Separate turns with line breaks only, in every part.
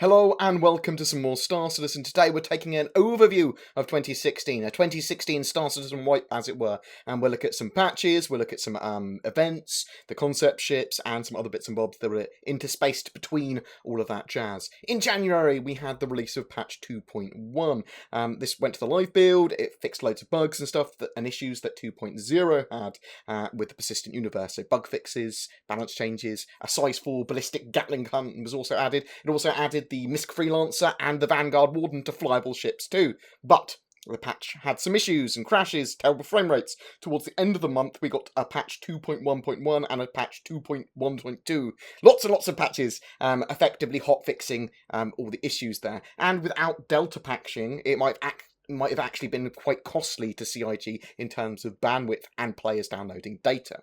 Hello and welcome to some more Star Citizen. Today we're taking an overview of 2016, a 2016 Star Citizen wipe as it were, and we'll look at some patches, we'll look at some events, the concept ships, and some other bits and bobs that were interspaced between all of that jazz. In January we had the release of patch 2.1. This went to the live build, it fixed loads of bugs and stuff and issues that 2.0 had with the persistent universe. So bug fixes, balance changes, a size 4 ballistic Gatling gun was also added. It also added the Misk Freelancer and the Vanguard Warden to flyable ships too. But the patch had some issues and crashes, terrible frame rates. Towards the end of the month, we got a patch 2.1.1 and a patch 2.1.2. Lots and lots of patches, effectively hotfixing all the issues there. And without Delta patching, it might have actually been quite costly to CIG in terms of bandwidth and players downloading data.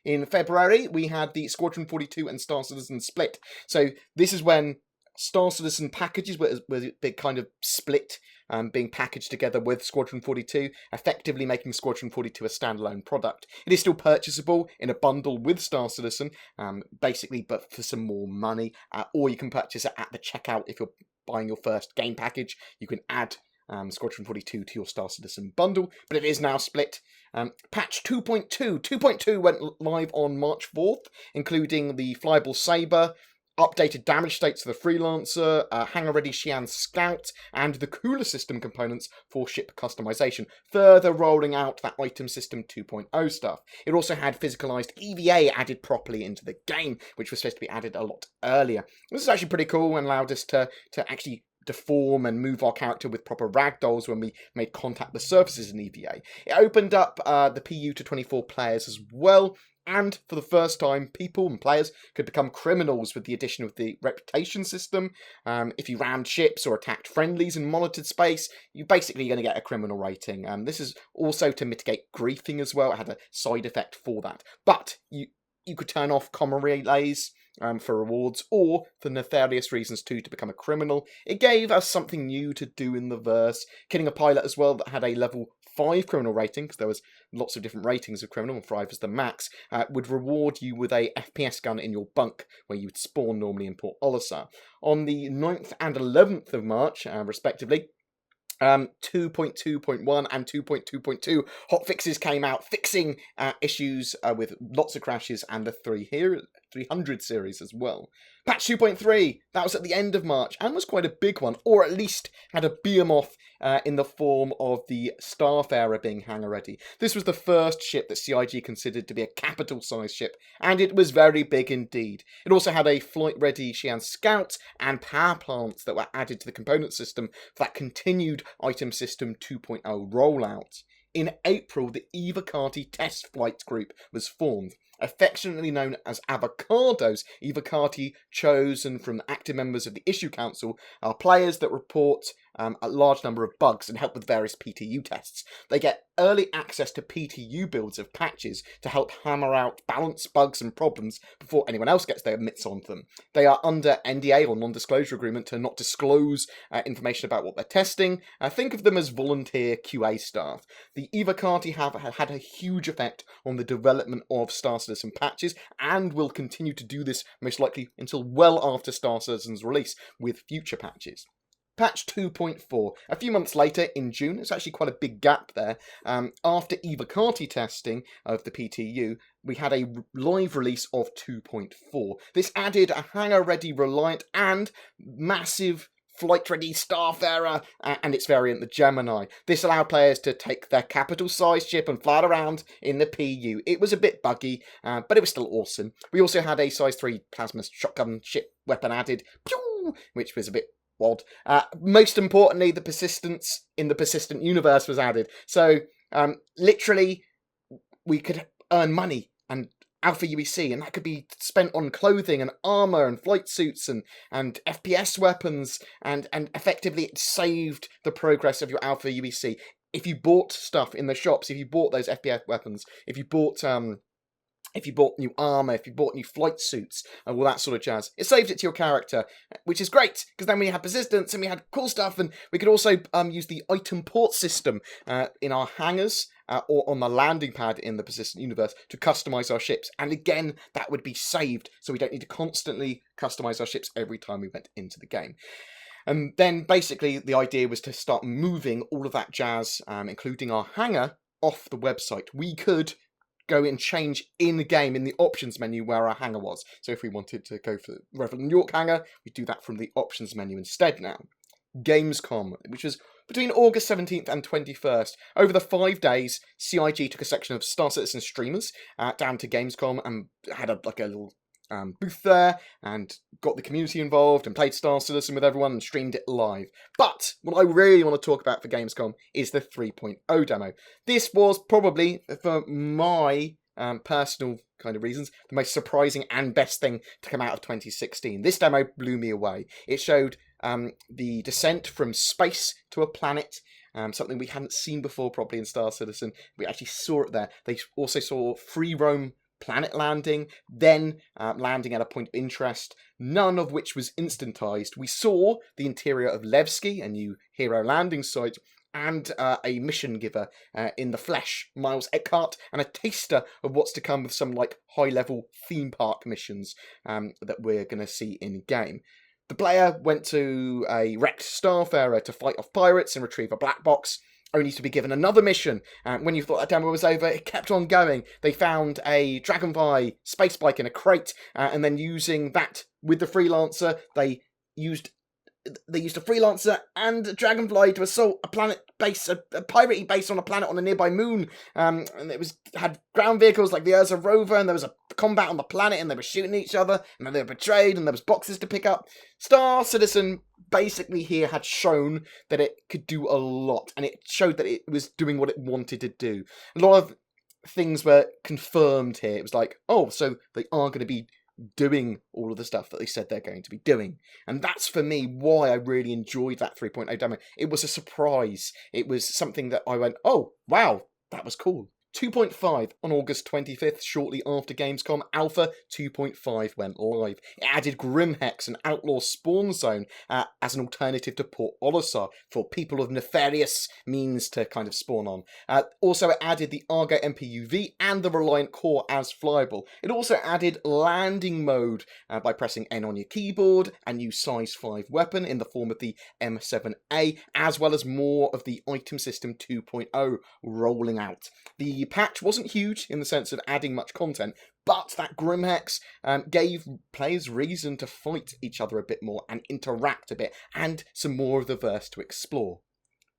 In February, we had the Squadron 42 and Star Citizen split. So this is when Star Citizen packages were big kind of split, being packaged together with Squadron 42, effectively making Squadron 42 a standalone product. It is still purchasable in a bundle with Star Citizen, basically, but for some more money, or you can purchase it at the checkout if you're buying your first game package. You can add Squadron 42 to your Star Citizen bundle, but it is now split. Patch 2.2. 2.2 went live on March 4th, including the flyable Sabre, updated damage states for the Freelancer, hangar-ready Xi'an Scout, and the cooler system components for ship customization, further rolling out that item system 2.0 stuff. It also had physicalized EVA added properly into the game, which was supposed to be added a lot earlier. This is actually pretty cool and allowed us to actually deform and move our character with proper ragdolls when we made contact with surfaces in EVA. It opened up the PU to 24 players as well, and for the first time, people and players could become criminals with the addition of the reputation system. If you rammed ships or attacked friendlies in monitored space, you're basically going to get a criminal rating. This is also to mitigate griefing as well. It had a side effect for that. But you could turn off common relays for rewards, or for nefarious reasons too, to become a criminal. It gave us something new to do in the verse, killing a pilot as well that had a level 5 criminal rating, because there was lots of different ratings of criminal, and 5 was the max, would reward you with a FPS gun in your bunk, where you would spawn normally in Port Olisar. On the 9th and 11th of March, respectively, 2.2.1 and 2.2.2 hotfixes came out, fixing issues with lots of crashes, and the 300 series as well. Patch 2.3, that was at the end of March, and was quite a big one, or at least had a behemoth in the form of the Starfarer being hangar ready. This was the first ship that CIG considered to be a capital-sized ship, and it was very big indeed. It also had a flight-ready Xi'an Scout and power plants that were added to the component system for that continued item system 2.0 rollout. In April, the Evocati Test Flight Group was formed. Affectionately known as Avocados, Evocati, chosen from active members of the Issue Council, are players that report a large number of bugs and help with various PTU tests. They get early access to PTU builds of patches to help hammer out balance bugs and problems before anyone else gets their mitts on them. They are under NDA or non-disclosure agreement to not disclose information about what they're testing. Think of them as volunteer QA staff. The Evocati have had a huge effect on the development of Star Citizen patches, and will continue to do this most likely until well after Star Citizen's release with future patches. Patch 2.4. A few months later, in June, it's actually quite a big gap there. After Evocati testing of the PTU, we had a live release of 2.4. This added a hangar-ready Reliant and massive flight-ready Starfarer and its variant, the Gemini. This allowed players to take their capital-sized ship and fly it around in the PU. It was a bit buggy, but it was still awesome. We also had a size 3 plasma shotgun ship weapon added, which was a bit odd. Most importantly, the persistence in the persistent universe was added. So, literally, we could earn money and Alpha UEC, and that could be spent on clothing and armor and flight suits and FPS weapons, and effectively it saved the progress of your Alpha UEC. If you bought stuff in the shops, if you bought those FPS weapons, if you bought if you bought new armor, if you bought new flight suits, and all that sort of jazz. It saved it to your character, which is great, because then we had persistence and we had cool stuff, and we could also use the item port system in our hangars or on the landing pad in the persistent universe to customize our ships. And again, that would be saved, so we don't need to constantly customize our ships every time we went into the game. And then basically the idea was to start moving all of that jazz, including our hangar, off the website. We could go and change in the game in the options menu where our hangar was. So if we wanted to go for the Revel New York hangar, we do that from the options menu instead now. Gamescom, which was between August 17th and 21st. Over the 5 days, CIG took a section of Star Citizen streamers down to Gamescom and had a little booth there and got the community involved and played Star Citizen with everyone and streamed it live. But what I really want to talk about for Gamescom is the 3.0 demo. This was probably, for my personal kind of reasons, the most surprising and best thing to come out of 2016. This demo blew me away. It showed the descent from space to a planet, something we hadn't seen before probably in Star Citizen. We actually saw it there. They also saw free roam planet landing, then landing at a point of interest, none of which was instantized. We saw the interior of Levski, a new hero landing site, and a mission giver in the flesh, Miles Eckhart, and a taster of what's to come with some high-level theme park missions that we're going to see in-game. The player went to a wrecked Starfarer to fight off pirates and retrieve a black box, only to be given another mission. When you thought that demo was over, it kept on going. They found a Dragonfly space bike in a crate, and then using that with the Freelancer, they used a Freelancer and a Dragonfly to assault a planet base, a piratey base on a planet on a nearby moon. And it had ground vehicles like the Ursa rover, and there was a combat on the planet, and they were shooting each other, and then they were betrayed, and there was boxes to pick up. Star Citizen basically here had shown that it could do a lot, and it showed that it was doing what it wanted to do. A lot of things were confirmed here. It was like, oh, so they are going to be doing all of the stuff that they said they're going to be doing. And that's, for me, why I really enjoyed that 3.0 demo. It was a surprise. It was something that I went, oh, wow, that was cool. 2.5 on August 25th, shortly after Gamescom, Alpha 2.5 went live. It added Grimhex and Outlaw Spawn Zone as an alternative to Port Olisar for people of nefarious means to kind of spawn on. Also, it added the Argo MPUV and the Reliant Core as flyable. It also added landing mode by pressing N on your keyboard, a new size 5 weapon in the form of the M7A, as well as more of the item system 2.0 rolling out. The patch wasn't huge in the sense of adding much content, but that Grimhex gave players reason to fight each other a bit more and interact a bit, and some more of the verse to explore.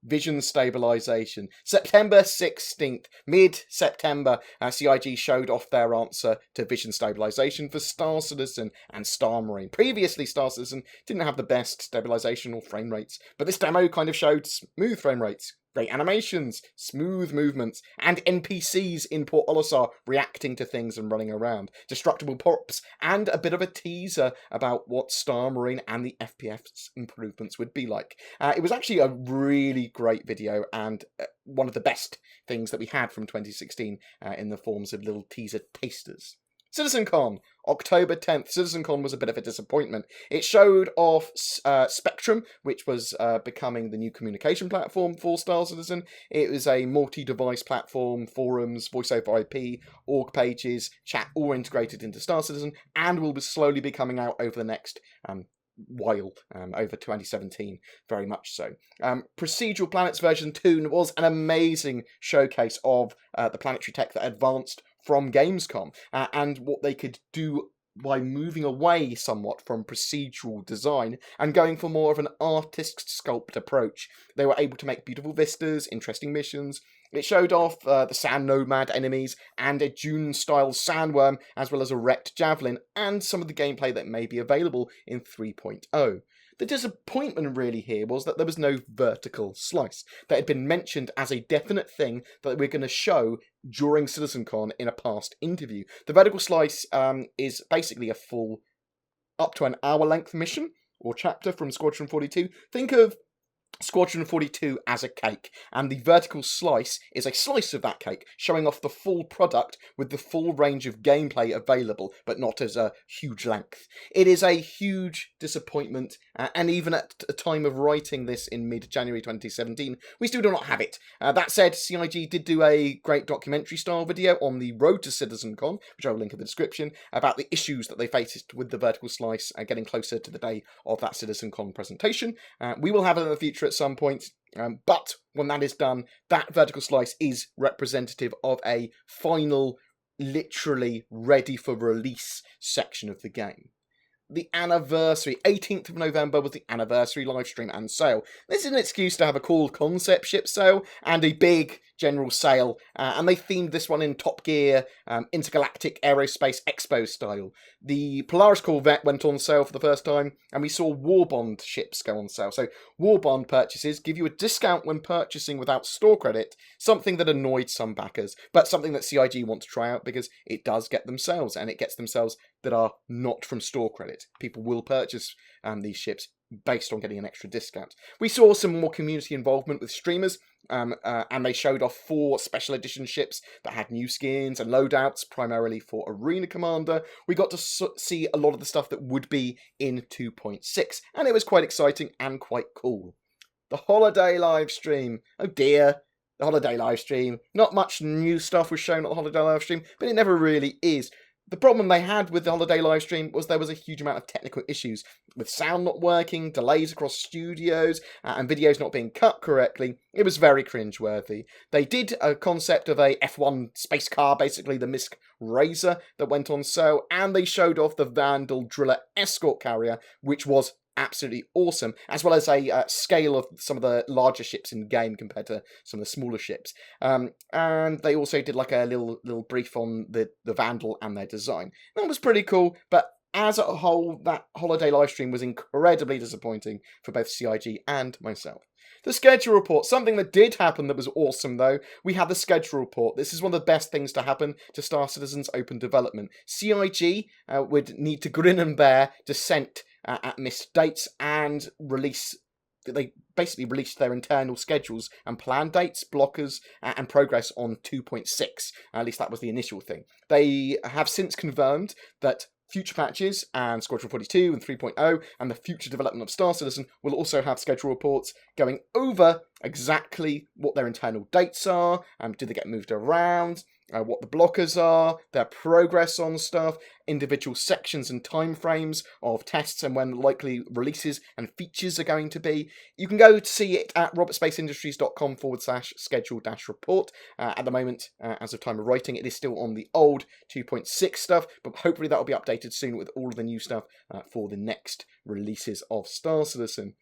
Vision stabilization. September 16th, mid-September, CIG showed off their answer to vision stabilization for Star Citizen and Star Marine. Previously, Star Citizen didn't have the best stabilization or frame rates, but this demo kind of showed smooth frame rates, great animations, smooth movements, and NPCs in Port Olisar reacting to things and running around, destructible props, and a bit of a teaser about what Star Marine and the FPS improvements would be like. It was actually a really great video, and one of the best things that we had from 2016 in the forms of little teaser tasters. CitizenCon, October 10th. CitizenCon was a bit of a disappointment. It showed off Spectrum, which was becoming the new communication platform for Star Citizen. It was a multi-device platform, forums, voice over IP, org pages, chat, all integrated into Star Citizen, and will slowly be coming out over the next while, over 2017, very much so. Procedural Planets version 2 was an amazing showcase of the planetary tech that advanced from Gamescom, and what they could do by moving away somewhat from procedural design and going for more of an artist sculpt approach. They were able to make beautiful vistas, interesting missions. It showed off the Sand Nomad enemies and a Dune-style sandworm, as well as a wrecked javelin, and some of the gameplay that may be available in 3.0. The disappointment really here was that there was no vertical slice that had been mentioned as a definite thing that we're going to show during CitizenCon in a past interview. The vertical slice is basically a full, up to an hour length mission or chapter from Squadron 42. Think of Squadron 42 as a cake, and the vertical slice is a slice of that cake, showing off the full product with the full range of gameplay available, but not as a huge length. It is a huge disappointment, and even at the time of writing this in mid-January 2017, we still do not have it. That said, CIG did do a great documentary-style video on the road to CitizenCon, which I will link in the description, about the issues that they faced with the vertical slice getting closer to the day of that CitizenCon presentation. We will have it in the future at some point, but when that is done, that vertical slice is representative of a final, literally ready for release section of the game. The anniversary, 18th of November, was the anniversary livestream and sale. This is an excuse to have a cool concept ship sale and a big general sale, and they themed this one in Top Gear Intergalactic Aerospace Expo style. The Polaris Corvette went on sale for the first time, and we saw Warbond ships go on sale. So Warbond purchases give you a discount when purchasing without store credit, something that annoyed some backers, but something that CIG want to try out because it does get them sales, and it gets them sales that are not from store credit. People will purchase these ships based on getting an extra discount. We saw some more community involvement with streamers, and they showed off 4 special edition ships that had new skins and loadouts, primarily for Arena Commander. We got to see a lot of the stuff that would be in 2.6, and it was quite exciting and quite cool. The holiday live stream. Oh dear. The holiday live stream. Not much new stuff was shown at the holiday live stream, but it never really is. The problem they had with the holiday livestream was there was a huge amount of technical issues, with sound not working, delays across studios, and videos not being cut correctly. It was very cringeworthy. They did a concept of a F1 space car, basically the Misk Razor, that went on sale, and they showed off the Vandal Driller escort carrier, which was absolutely awesome, as well as a scale of some of the larger ships in the game compared to some of the smaller ships. And they also did like a little brief on the Vandal and their design. That was pretty cool, but as a whole, that holiday livestream was incredibly disappointing for both CIG and myself. The schedule report, something that did happen that was awesome though, we had the schedule report. This is one of the best things to happen to Star Citizen's open development. CIG would need to grin and bear dissent at missed dates and they basically released their internal schedules and plan dates, blockers, and progress on 2.6. At least that was the initial thing. They have since confirmed that future patches and Squadron 42 and 3.0 and the future development of Star Citizen will also have schedule reports going over exactly what their internal dates are, do they get moved around, what the blockers are, their progress on stuff, individual sections and timeframes of tests and when likely releases and features are going to be. You can go to see it at robertspaceindustriescom/schedule-report. At the moment, as of time of writing, it is still on the old 2.6 stuff, but hopefully that will be updated soon with all of the new stuff for the next releases of Star Citizen.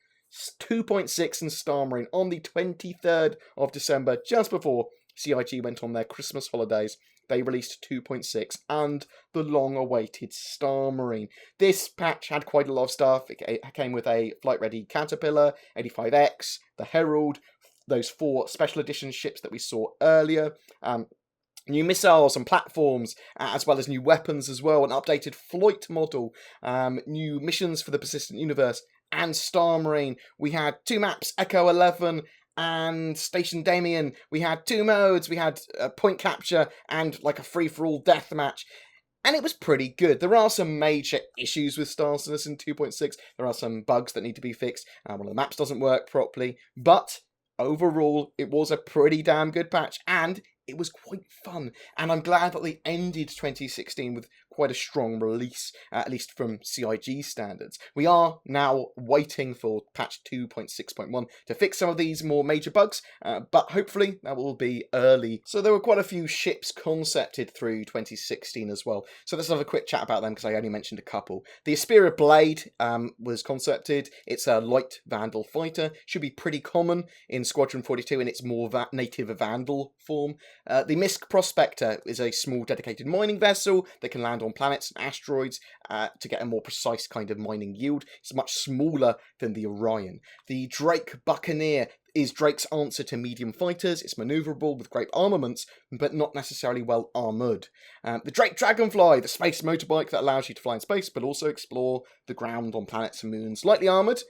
2.6 and Star Marine on the 23rd of December, just before CIG went on their Christmas holidays. They released 2.6 and the long-awaited Star Marine. This patch had quite a lot of stuff. It came with a flight-ready Caterpillar, 85X, the Herald, those 4 special edition ships that we saw earlier, new missiles and platforms, as well as new weapons as well, an updated flight model, new missions for the Persistent Universe, and Star Marine. We had 2 maps, Echo 11 and Station Damien. We had 2 modes. We had point capture and like a free-for-all deathmatch. And it was pretty good. There are some major issues with Star Citizen 2.6. There are some bugs that need to be fixed. One of the maps doesn't work properly. But overall, it was a pretty damn good patch. And it was quite fun. And I'm glad that they ended 2016 with quite a strong release, at least from CIG standards. We are now waiting for patch 2.6.1 to fix some of these more major bugs, but hopefully that will be early. So there were quite a few ships concepted through 2016 as well. So let's have a quick chat about them because I only mentioned a couple. The Aspira Blade was concepted. It's a light Vandal fighter. Should be pretty common in Squadron 42 in its more native Vandal form. The Misk Prospector is a small dedicated mining vessel that can land on planets and asteroids to get a more precise kind of mining yield. It's much smaller than the Orion. The Drake Buccaneer is Drake's answer to medium fighters. It's maneuverable with great armaments, but not necessarily well armoured. The Drake Dragonfly, the space motorbike that allows you to fly in space, but also explore the ground on planets and moons. Lightly armoured,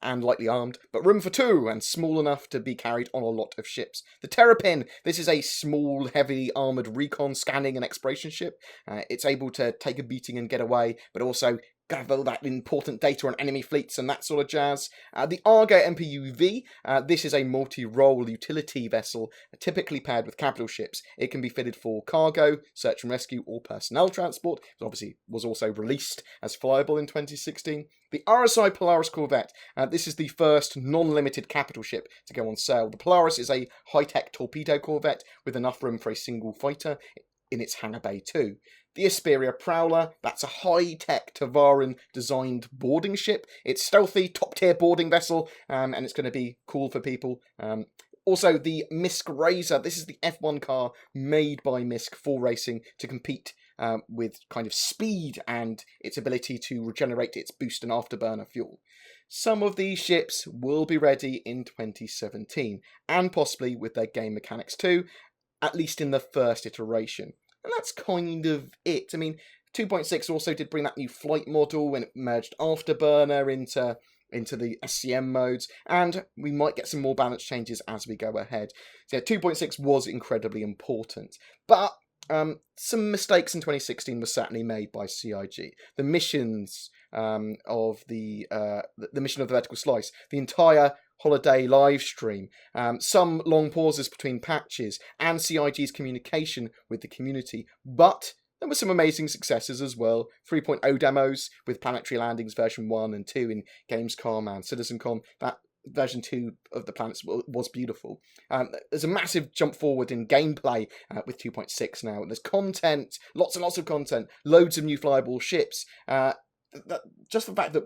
and lightly armed, but room for 2 and small enough to be carried on a lot of ships. The Terrapin, this is a small, heavily armoured recon, scanning and exploration ship. It's able to take a beating and get away, but also gather that important data on enemy fleets and that sort of jazz. The Argo MPUV, this is a multi-role utility vessel, typically paired with capital ships. It can be fitted for cargo, search and rescue, or personnel transport. It obviously was also released as flyable in 2016. The RSI Polaris Corvette, this is the first non-limited capital ship to go on sale. The Polaris is a high-tech torpedo corvette with enough room for a single fighter in its hangar bay too. The Asperia Prowler, that's a high-tech Tavaran-designed boarding ship. It's stealthy, top-tier boarding vessel, and it's going to be cool for people. Also, the Misk Razor, this is the F1 car made by Misk for racing to compete with kind of speed and its ability to regenerate its boost and afterburner fuel. Some of these ships will be ready in 2017, and possibly with their game mechanics too, at least in the first iteration. And that's kind of it. I mean, 2.6 also did bring that new flight model when it merged Afterburner into the SCM modes, and we might get some more balance changes as we go ahead. So yeah, 2.6 was incredibly important. But some mistakes in 2016 were certainly made by CIG. The missions of the mission of the Vertical Slice, the entire holiday live stream, some long pauses between patches, and CIG's communication with the community. But there were some amazing successes as well. 3.0 demos with Planetary Landings version 1 and 2 in Gamescom and CitizenCon. That version 2 of the planets was beautiful. There's a massive jump forward in gameplay with 2.6 now. There's content, lots and lots of content, loads of new flyable ships. Just the fact that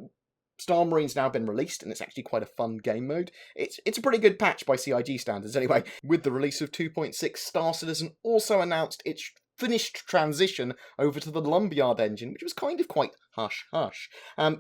Star Marine's now been released, and it's actually quite a fun game mode. It's a pretty good patch by CIG standards anyway. With the release of 2.6, Star Citizen also announced its finished transition over to the Lumberyard engine, which was kind of quite hush-hush.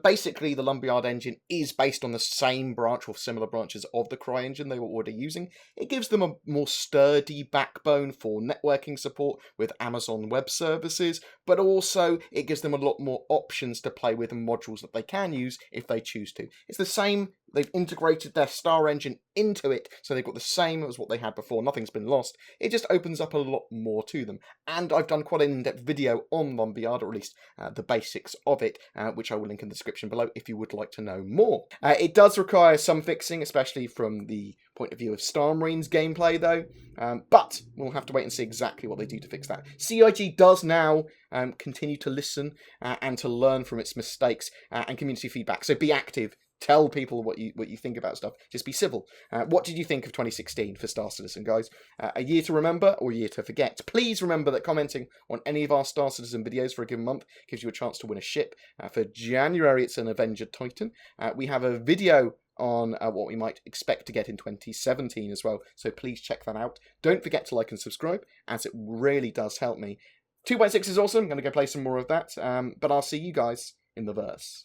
Basically, the Lumberyard engine is based on the same branch or similar branches of the CryEngine they were already using. It gives them a more sturdy backbone for networking support with Amazon Web Services, but also it gives them a lot more options to play with and modules that they can use if they choose to. It's the same. They've integrated their Star engine into it, so they've got the same as what they had before. Nothing's been lost. It just opens up a lot more to them. And I've done quite an in-depth video on Lumberyard, or at least the basics of it, which I will link in the description below if you would like to know more. It does require some fixing, especially from the point of view of Star Marine's gameplay, though. But we'll have to wait and see exactly what they do to fix that. CIG does now continue to listen and to learn from its mistakes and community feedback. So be active. Tell people what you think about stuff. Just be civil. What did you think of 2016 for Star Citizen, guys? A year to remember or a year to forget? Please remember that commenting on any of our Star Citizen videos for a given month gives you a chance to win a ship. For January, it's an Avenger Titan. We have a video on what we might expect to get in 2017 as well, so please check that out. Don't forget to like and subscribe, as it really does help me. 2.6 is awesome. I'm going to go play some more of that, but I'll see you guys in the verse.